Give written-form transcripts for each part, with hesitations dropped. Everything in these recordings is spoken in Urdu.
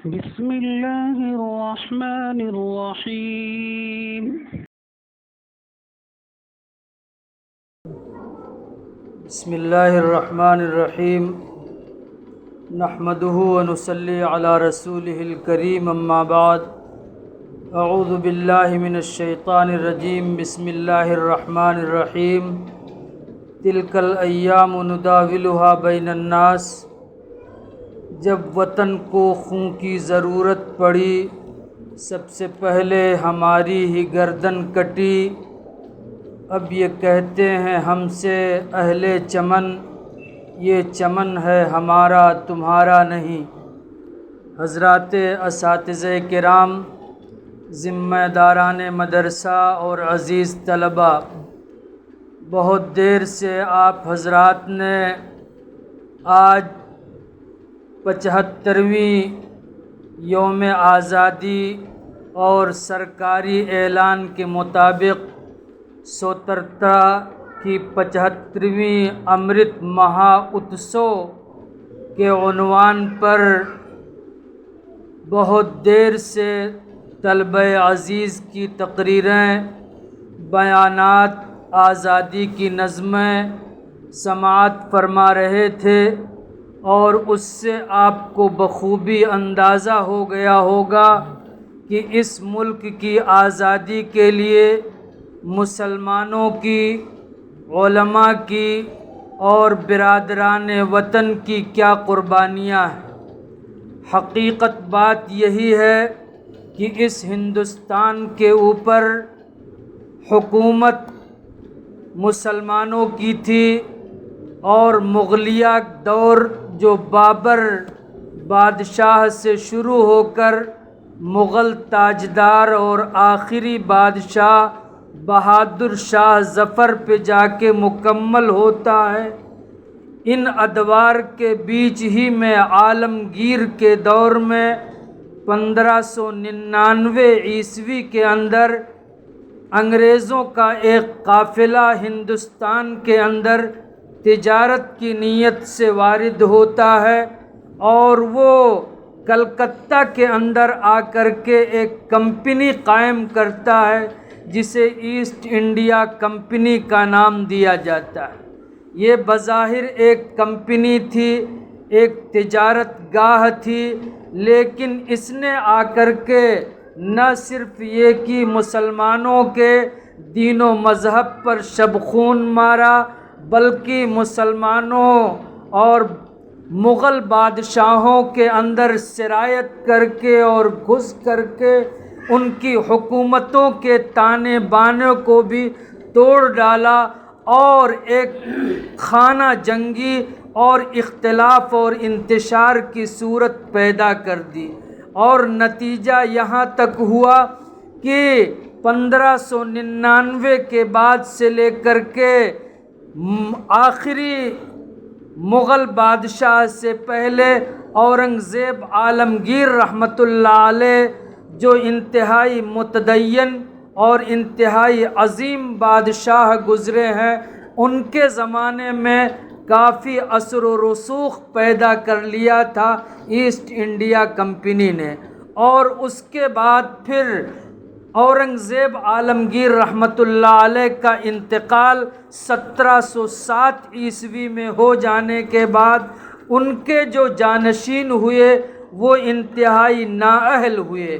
بسم اللہ الرحمن الرحیم۔ بسم اللہ الرحمن الرحیم، نحمدہ ونصلی علی رسولہ الکریم، اما بعد، اعوذ باللہ من الشیطان الرجیم، بسم اللہ الرحمن الرحیم۔ تلک الایام نداولها بین الناس، جب وطن کو خون کی ضرورت پڑی سب سے پہلے ہماری ہی گردن کٹی۔ اب یہ کہتے ہیں ہم سے اہل چمن، یہ چمن ہے ہمارا تمہارا نہیں۔ حضرات اساتذہ کرام، ذمہ داران مدرسہ اور عزیز طلباء، بہت دیر سے آپ حضرات نے آج 75ویں یوم آزادی اور سرکاری اعلان کے مطابق سوتنترتا کی 75ویں امرت مہا اتسو کے عنوان پر بہت دیر سے طلبہ عزیز کی تقریریں، بیانات، آزادی کی نظمیں سماعت فرما رہے تھے، اور اس سے آپ کو بخوبی اندازہ ہو گیا ہوگا کہ اس ملک کی آزادی کے لیے مسلمانوں کی، علماء کی اور برادران وطن کی کیا قربانیاں ہیں۔ حقیقت بات یہی ہے کہ اس ہندوستان کے اوپر حکومت مسلمانوں کی تھی، اور مغلیہ دور جو بابر بادشاہ سے شروع ہو کر مغل تاجدار اور آخری بادشاہ بہادر شاہ ظفر پہ جا کے مکمل ہوتا ہے۔ ان ادوار کے بیچ ہی میں عالمگیر کے دور میں 1599 عیسوی کے اندر انگریزوں کا ایک قافلہ ہندوستان کے اندر تجارت کی نیت سے وارد ہوتا ہے، اور وہ کلکتہ کے اندر آ کر کے ایک کمپنی قائم کرتا ہے جسے ایسٹ انڈیا کمپنی کا نام دیا جاتا ہے۔ یہ بظاہر ایک کمپنی تھی، ایک تجارت گاہ تھی، لیکن اس نے آ کر کے نہ صرف یہ کہ مسلمانوں کے دین و مذہب پر شبخون مارا، بلکہ مسلمانوں اور مغل بادشاہوں کے اندر سرایت کر کے اور گھس کر کے ان کی حکومتوں کے تانے بانے کو بھی توڑ ڈالا، اور ایک خانہ جنگی اور اختلاف اور انتشار کی صورت پیدا کر دی، اور نتیجہ یہاں تک ہوا کہ 1599 کے بعد سے لے کر کے آخری مغل بادشاہ سے پہلے اورنگزیب عالمگیر رحمۃ اللہ علیہ، جو انتہائی متدین اور انتہائی عظیم بادشاہ گزرے ہیں، ان کے زمانے میں کافی اثر و رسوخ پیدا کر لیا تھا ایسٹ انڈیا کمپنی نے۔ اور اس کے بعد پھر اورنگزیب عالمگیر رحمۃ اللہ علیہ کا انتقال 1707 عیسوی میں ہو جانے کے بعد ان کے جو جانشین ہوئے وہ انتہائی نااہل ہوئے،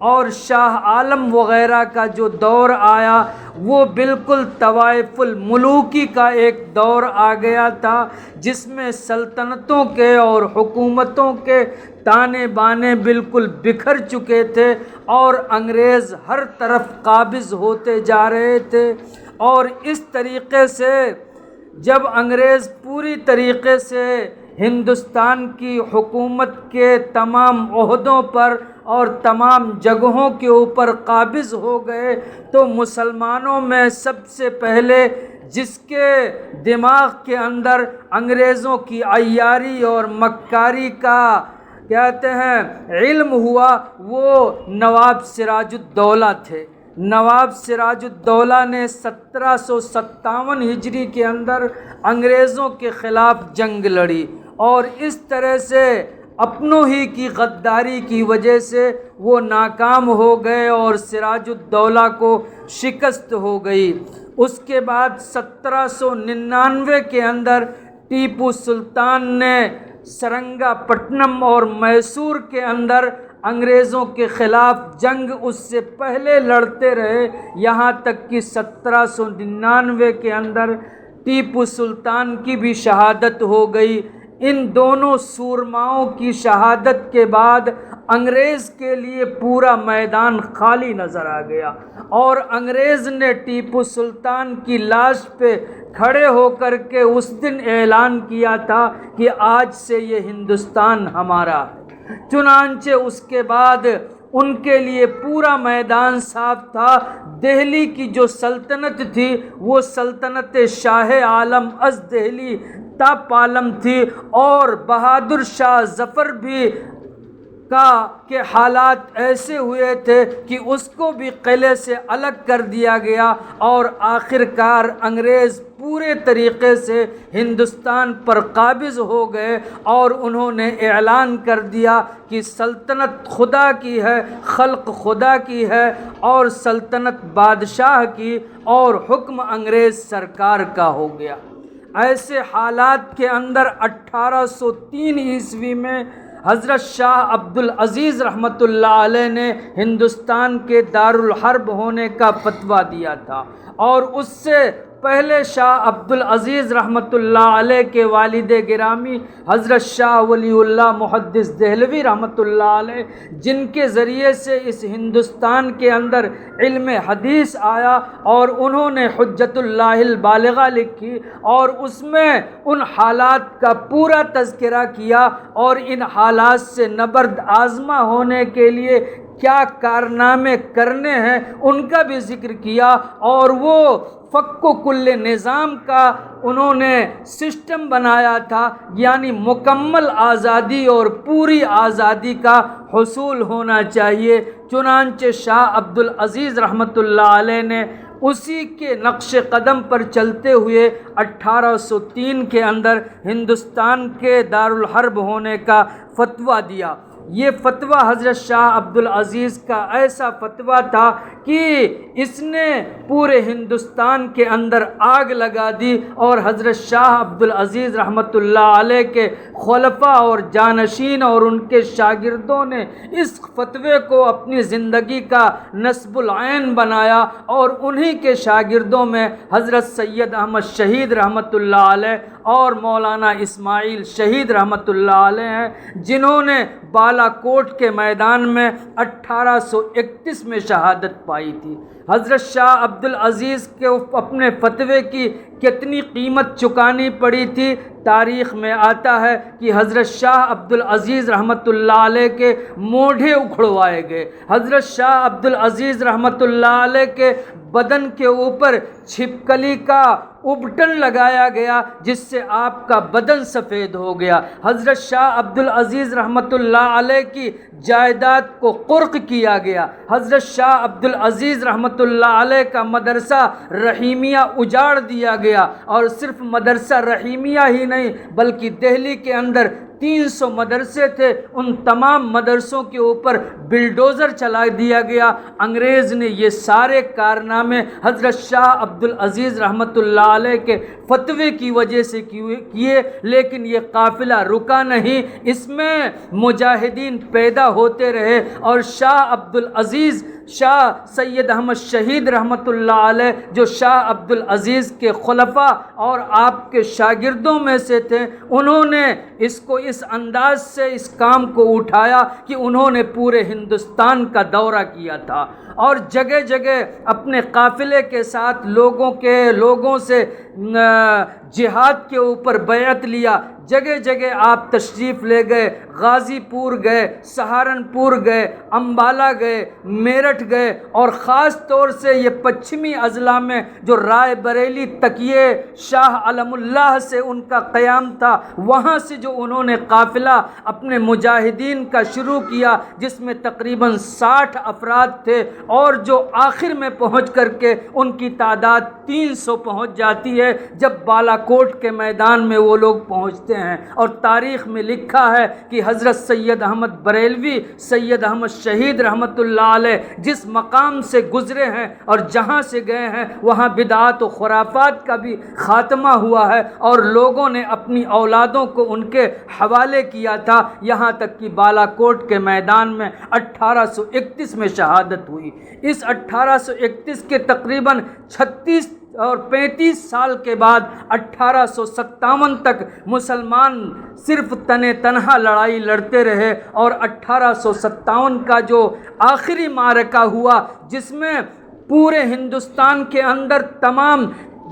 اور شاہ عالم وغیرہ کا جو دور آیا وہ بالکل طوائف الملوکی کا ایک دور آ گیا تھا، جس میں سلطنتوں کے اور حکومتوں کے تانے بانے بالکل بکھر چکے تھے، اور انگریز ہر طرف قابض ہوتے جا رہے تھے۔ اور اس طریقے سے جب انگریز پوری طریقے سے ہندوستان کی حکومت کے تمام عہدوں پر اور تمام جگہوں کے اوپر قابض ہو گئے، تو مسلمانوں میں سب سے پہلے جس کے دماغ کے اندر انگریزوں کی عیاری اور مکاری کا کہتے ہیں علم ہوا، وہ نواب سراج الدولہ تھے۔ نواب سراج الدولہ نے 1757 ہجری کے اندر انگریزوں کے خلاف جنگ لڑی، اور اس طرح سے اپنوں ہی کی غداری کی وجہ سے وہ ناکام ہو گئے اور سراج الدولہ کو شکست ہو گئی۔ اس کے بعد 1799 کے اندر ٹیپو سلطان نے سرنگا پٹنم اور میسور کے اندر انگریزوں کے خلاف جنگ اس سے پہلے لڑتے رہے، یہاں تک کہ 1799 کے اندر ٹیپو سلطان کی بھی شہادت ہو گئی۔ ان دونوں سورماؤں کی شہادت کے بعد انگریز کے لیے پورا میدان خالی نظر آ گیا، اور انگریز نے ٹیپو سلطان کی لاش پہ کھڑے ہو کر کے اس دن اعلان کیا تھا کہ آج سے یہ ہندوستان ہمارا ہے۔ چنانچہ اس کے بعد ان کے لیے پورا میدان صاف تھا۔ دہلی کی جو سلطنت تھی وہ سلطنت شاہ عالم از دہلی تا پالم تھی، اور بہادر شاہ ظفر بھی کے حالات ایسے ہوئے تھے کہ اس کو بھی قلعے سے الگ کر دیا گیا، اور آخر کار انگریز پورے طریقے سے ہندوستان پر قابض ہو گئے، اور انہوں نے اعلان کر دیا کہ سلطنت خدا کی ہے، خلق خدا کی ہے، اور سلطنت بادشاہ کی، اور حکم انگریز سرکار کا ہو گیا۔ ایسے حالات کے اندر 1803 عیسوی میں حضرت شاہ عبد العزیز رحمۃ اللہ علیہ نے ہندوستان کے دارالحرب ہونے کا فتویٰ دیا تھا، اور اس سے پہلے شاہ عبد العزیز رحمۃ اللہ علیہ کے والد گرامی حضرت شاہ ولی اللہ محدث دہلوی رحمۃ اللہ علیہ، جن کے ذریعے سے اس ہندوستان کے اندر علم حدیث آیا، اور انہوں نے حجت اللہ البالغہ لکھی، اور اس میں ان حالات کا پورا تذکرہ کیا، اور ان حالات سے نبرد آزما ہونے کے لیے کیا کارنامے کرنے ہیں ان کا بھی ذکر کیا، اور وہ فک و کل نظام کا انہوں نے سسٹم بنایا تھا، یعنی مکمل آزادی اور پوری آزادی کا حصول ہونا چاہیے۔ چنانچہ شاہ عبد العزیز رحمۃ اللہ علیہ نے اسی کے نقش قدم پر چلتے ہوئے 1803 کے اندر ہندوستان کے دارالحرب ہونے کا فتویٰ دیا۔ یہ فتویٰ حضرت شاہ عبد العزیز کا ایسا فتویٰ تھا کہ اس نے پورے ہندوستان کے اندر آگ لگا دی، اور حضرت شاہ عبد العزیز رحمۃ اللہ علیہ کے خلفاء اور جانشین اور ان کے شاگردوں نے اس فتوے کو اپنی زندگی کا نصب العین بنایا، اور انہی کے شاگردوں میں حضرت سید احمد شہید رحمۃ اللہ علیہ اور مولانا اسماعیل شہید رحمۃ اللہ علیہ ہیں، جنہوں نے بالا کوٹ کے میدان میں 1831 میں شہادت پائی تھی۔ حضرت شاہ عبد العزیز کے اپنے فتوے کی کتنی قیمت چکانی پڑی تھی، تاریخ میں آتا ہے کہ حضرت شاہ عبد العزیز رحمۃ اللہ علیہ کے موڈھے اکھڑوائے گئے، حضرت شاہ عبد العزیز رحمۃ اللہ علیہ کے بدن کے اوپر چھپکلی کا ابٹن لگایا گیا، جس سے آپ کا بدن سفید ہو گیا، حضرت شاہ عبد العزیز رحمۃ اللہ علیہ کی جائیداد کو قرق کیا گیا، حضرت شاہ عبد العزیز رحمۃ اللہ علیہ کا مدرسہ رحیمیہ اجاڑ دیا گیا، اور صرف مدرسہ رحیمیہ ہی نہیں بلکہ دہلی کے اندر 300 مدرسے تھے، ان تمام مدرسوں کے اوپر بلڈوزر چلا دیا گیا۔ انگریز نے یہ سارے کارنامے حضرت شاہ عبد العزیز رحمۃ اللہ علیہ کے فتوے کی وجہ سے کیے، لیکن یہ قافلہ رکا نہیں، اس میں مجاہدین پیدا ہوتے رہے، اور شاہ عبد العزیز شاہ سید احمد شہید رحمۃ اللہ علیہ جو شاہ عبد العزیز کے خلفاء اور آپ کے شاگردوں میں سے تھے، انہوں نے اس کو اس انداز سے اس کام کو اٹھایا کہ انہوں نے پورے ہندوستان کا دورہ کیا تھا، اور جگہ جگہ اپنے قافلے کے ساتھ لوگوں سے جہاد کے اوپر بیعت لیا، جگہ جگہ آپ تشریف لے گئے، غازی پور گئے، سہارنپور گئے، امبالہ گئے، میرٹھ گئے، اور خاص طور سے یہ پچھمی اضلاع میں جو رائے بریلی تکیے شاہ علم اللہ سے ان کا قیام تھا، وہاں سے جو انہوں نے قافلہ اپنے مجاہدین کا شروع کیا، جس میں تقریباً 60 افراد تھے، اور جو آخر میں پہنچ کر کے ان کی تعداد 300 پہنچ جاتی ہوتی ہے جب بالا کوٹ کے میدان میں وہ لوگ پہنچتے ہیں۔ اور تاریخ میں لکھا ہے کہ حضرت سید احمد بریلوی، سید احمد شہید رحمۃ اللہ علیہ جس مقام سے گزرے ہیں اور جہاں سے گئے ہیں وہاں بدعات و خرافات کا بھی خاتمہ ہوا ہے، اور لوگوں نے اپنی اولادوں کو ان کے حوالے کیا تھا، یہاں تک کہ بالا کوٹ کے میدان میں 1831 میں شہادت ہوئی۔ اس 1831 کے تقریباً 36 اور 35 سال کے بعد 1857 تک مسلمان صرف تنہا لڑائی لڑتے رہے، اور 1857 کا جو آخری معرکہ ہوا جس میں پورے ہندوستان کے اندر تمام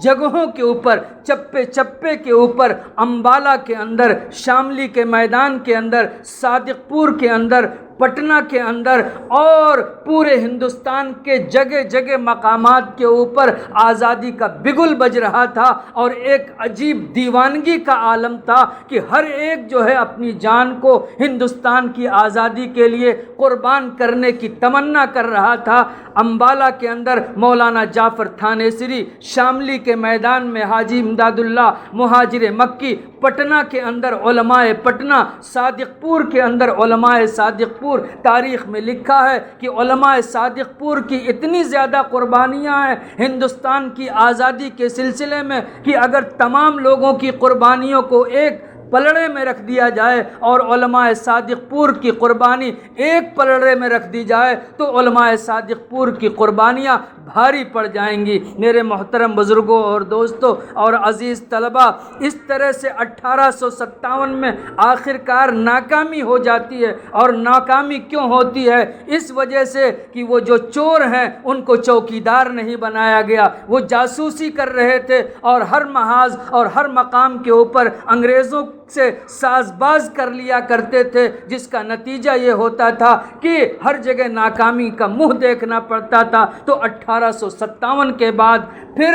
جگہوں کے اوپر، چپے چپے کے اوپر، امبالہ کے اندر، شاملی کے میدان کے اندر، صادق پور کے اندر، پٹنہ کے اندر اور پورے ہندوستان کے جگہ جگہ مقامات کے اوپر آزادی کا بگل بج رہا تھا، اور ایک عجیب دیوانگی کا عالم تھا کہ ہر ایک جو ہے اپنی جان کو ہندوستان کی آزادی کے لیے قربان کرنے کی تمنا کر رہا تھا۔ امبالہ کے اندر مولانا جعفر تھانیسری، شاملی کے میدان میں حاجی امداد اللہ مہاجر مکی، پٹنہ کے اندر علماء پٹنہ، صادق پور کے اندر علماء صادق پور۔ تاریخ میں لکھا ہے کہ علماء صادق پور کی اتنی زیادہ قربانیاں ہیں ہندوستان کی آزادی کے سلسلے میں کہ اگر تمام لوگوں کی قربانیوں کو ایک پلڑے میں رکھ دیا جائے اور علماء صادق پور کی قربانی ایک پلڑے میں رکھ دی جائے تو علماء صادق پور کی قربانیاں بھاری پڑ جائیں گی۔ میرے محترم بزرگوں اور دوستوں اور عزیز طلباء، اس طرح سے 1857 میں آخرکار ناکامی ہو جاتی ہے، اور ناکامی کیوں ہوتی ہے؟ اس وجہ سے کہ وہ جو چور ہیں ان کو چوکیدار نہیں بنایا گیا، وہ جاسوسی کر رہے تھے اور ہر محاذ اور ہر مقام کے اوپر انگریزوں سے ساز باز کر لیا کرتے تھے، جس کا نتیجہ یہ ہوتا تھا کہ ہر جگہ ناکامی کا منہ دیکھنا پڑتا تھا۔ تو 1857 کے بعد پھر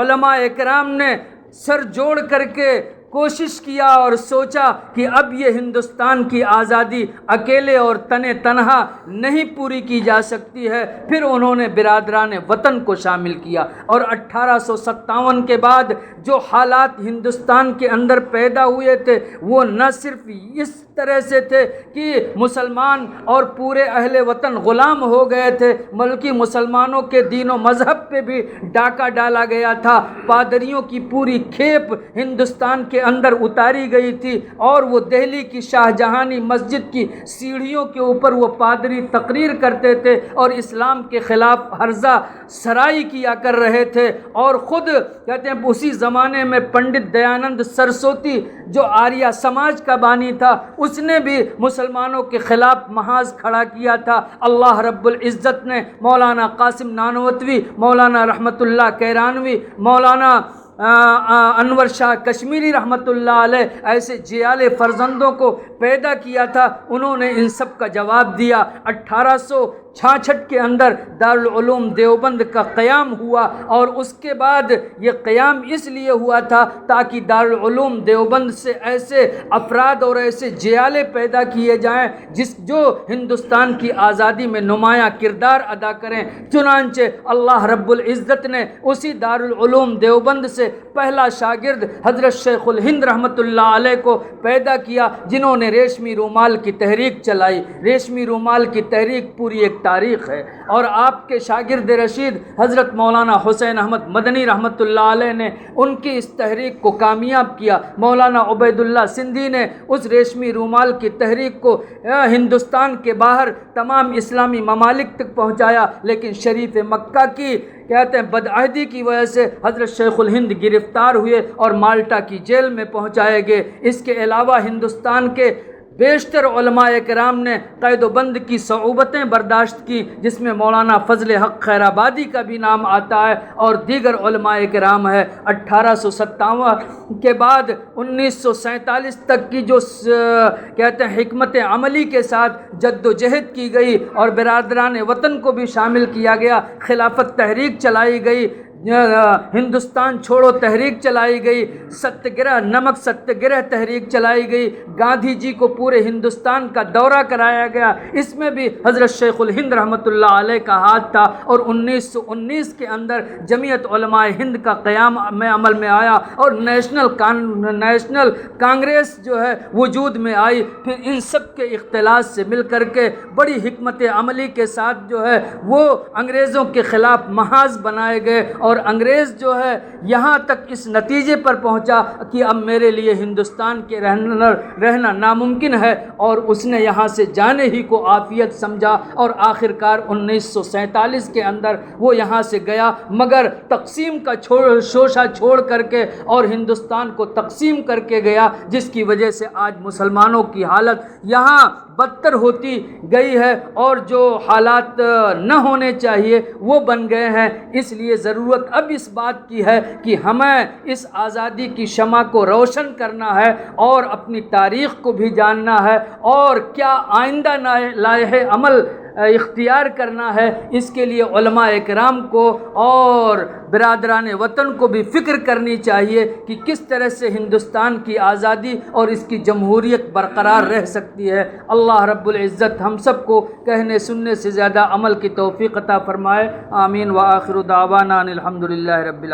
علماء اکرام نے سر جوڑ کر کے کوشش کیا اور سوچا کہ اب یہ ہندوستان کی آزادی اکیلے اور تنہا نہیں پوری کی جا سکتی ہے۔ پھر انہوں نے برادران وطن کو شامل کیا، اور 1857 کے بعد جو حالات ہندوستان کے اندر پیدا ہوئے تھے وہ نہ صرف اس طرح سے تھے کہ مسلمان اور پورے اہل وطن غلام ہو گئے تھے، بلکہ مسلمانوں کے دین و مذہب پہ بھی ڈاکہ ڈالا گیا تھا۔ پادریوں کی پوری کھیپ ہندوستان کے اندر اتاری گئی تھی، اور وہ دہلی کی شاہ جہانی مسجد کی سیڑھیوں کے اوپر وہ پادری تقریر کرتے تھے اور اسلام کے خلاف ہرزہ سرائی کیا کر رہے تھے۔ اور خود کہتے ہیں اسی زمانے میں پنڈت دیانند سرسوتی جو آریہ سماج کا بانی تھا، اس نے بھی مسلمانوں کے خلاف محاذ کھڑا کیا تھا۔ اللہ رب العزت نے مولانا قاسم نانوتوی، مولانا رحمت اللہ کیرانوی، مولانا انور شاہ کشمیری رحمت اللہ علیہ ایسے جیال فرزندوں کو پیدا کیا تھا۔ انہوں نے ان سب کا جواب دیا۔ 1866 کے اندر دارالعلوم دیوبند کا قیام ہوا، اور اس کے بعد یہ قیام اس لیے ہوا تھا تاکہ دارالعلوم دیوبند سے ایسے افراد اور ایسے جیالے پیدا کیے جائیں جو ہندوستان کی آزادی میں نمایاں کردار ادا کریں۔ چنانچہ اللہ رب العزت نے اسی دارالعلوم دیوبند سے پہلا شاگرد حضرت شیخ الہند رحمت اللہ علیہ کو پیدا کیا، جنہوں نے ریشمی رومال کی تحریک چلائی۔ ریشمی رومال کی تحریک پوری ایک تاریخ ہے، اور آپ کے شاگرد رشید حضرت مولانا حسین احمد مدنی رحمت اللہ علیہ نے ان کی اس تحریک کو کامیاب کیا۔ مولانا عبید اللہ سندھی نے اس ریشمی رومال کی تحریک کو ہندوستان کے باہر تمام اسلامی ممالک تک پہنچایا، لیکن شریف مکہ کی کہتے ہیں بدعہدی کی وجہ سے حضرت شیخ الہند گرفتار ہوئے اور مالٹا کی جیل میں پہنچائے گئے۔ اس کے علاوہ ہندوستان کے بیشتر علماء کرام نے قید و بند کی صعوبتیں برداشت کی، جس میں مولانا فضل حق خیر آبادی کا بھی نام آتا ہے اور دیگر علماء کرام ہے۔ 1857 کے بعد 1947 تک کی جو کہتے ہیں حکمت عملی کے ساتھ جد و جہد کی گئی اور برادران وطن کو بھی شامل کیا گیا، خلافت تحریک چلائی گئی، ہندوستان چھوڑو تحریک چلائی گئی، ستیہ گرہ نمک ستیہ گرہ تحریک چلائی گئی، گاندھی جی کو پورے ہندوستان کا دورہ کرایا گیا، اس میں بھی حضرت شیخ الہند رحمۃ اللہ علیہ کا ہاتھ تھا، اور 1919 کے اندر جمعیت علماء ہند کا قیام میں عمل میں آیا، اور نیشنل کانگریس جو ہے وجود میں آئی۔ پھر ان سب کے اختلاط سے مل کر کے بڑی حکمت عملی کے ساتھ جو ہے وہ انگریزوں کے خلاف محاذ بنائے گئے، اور انگریز جو ہے یہاں تک اس نتیجے پر پہنچا کہ اب میرے لیے ہندوستان کے رہنا ناممکن ہے، اور اس نے یہاں سے جانے ہی کو عافیت سمجھا، اور آخر کار 1947 کے اندر وہ یہاں سے گیا، مگر تقسیم کا شوشہ چھوڑ کر کے اور ہندوستان کو تقسیم کر کے گیا، جس کی وجہ سے آج مسلمانوں کی حالت یہاں بدتر ہوتی گئی ہے، اور جو حالات نہ ہونے چاہیے وہ بن گئے ہیں۔ اس لیے ضرورت اب اس بات کی ہے کہ ہمیں اس آزادی کی شمع کو روشن کرنا ہے، اور اپنی تاریخ کو بھی جاننا ہے، اور کیا آئندہ لائحہ عمل اختیار کرنا ہے، اس کے لیے علماء اکرام کو اور برادران وطن کو بھی فکر کرنی چاہیے کہ کس طرح سے ہندوستان کی آزادی اور اس کی جمہوریت برقرار رہ سکتی ہے۔ اللہ رب العزت ہم سب کو کہنے سننے سے زیادہ عمل کی توفیق عطا فرمائے، آمین۔ وآخر دعوانا ان الحمد للہ رب العالمین۔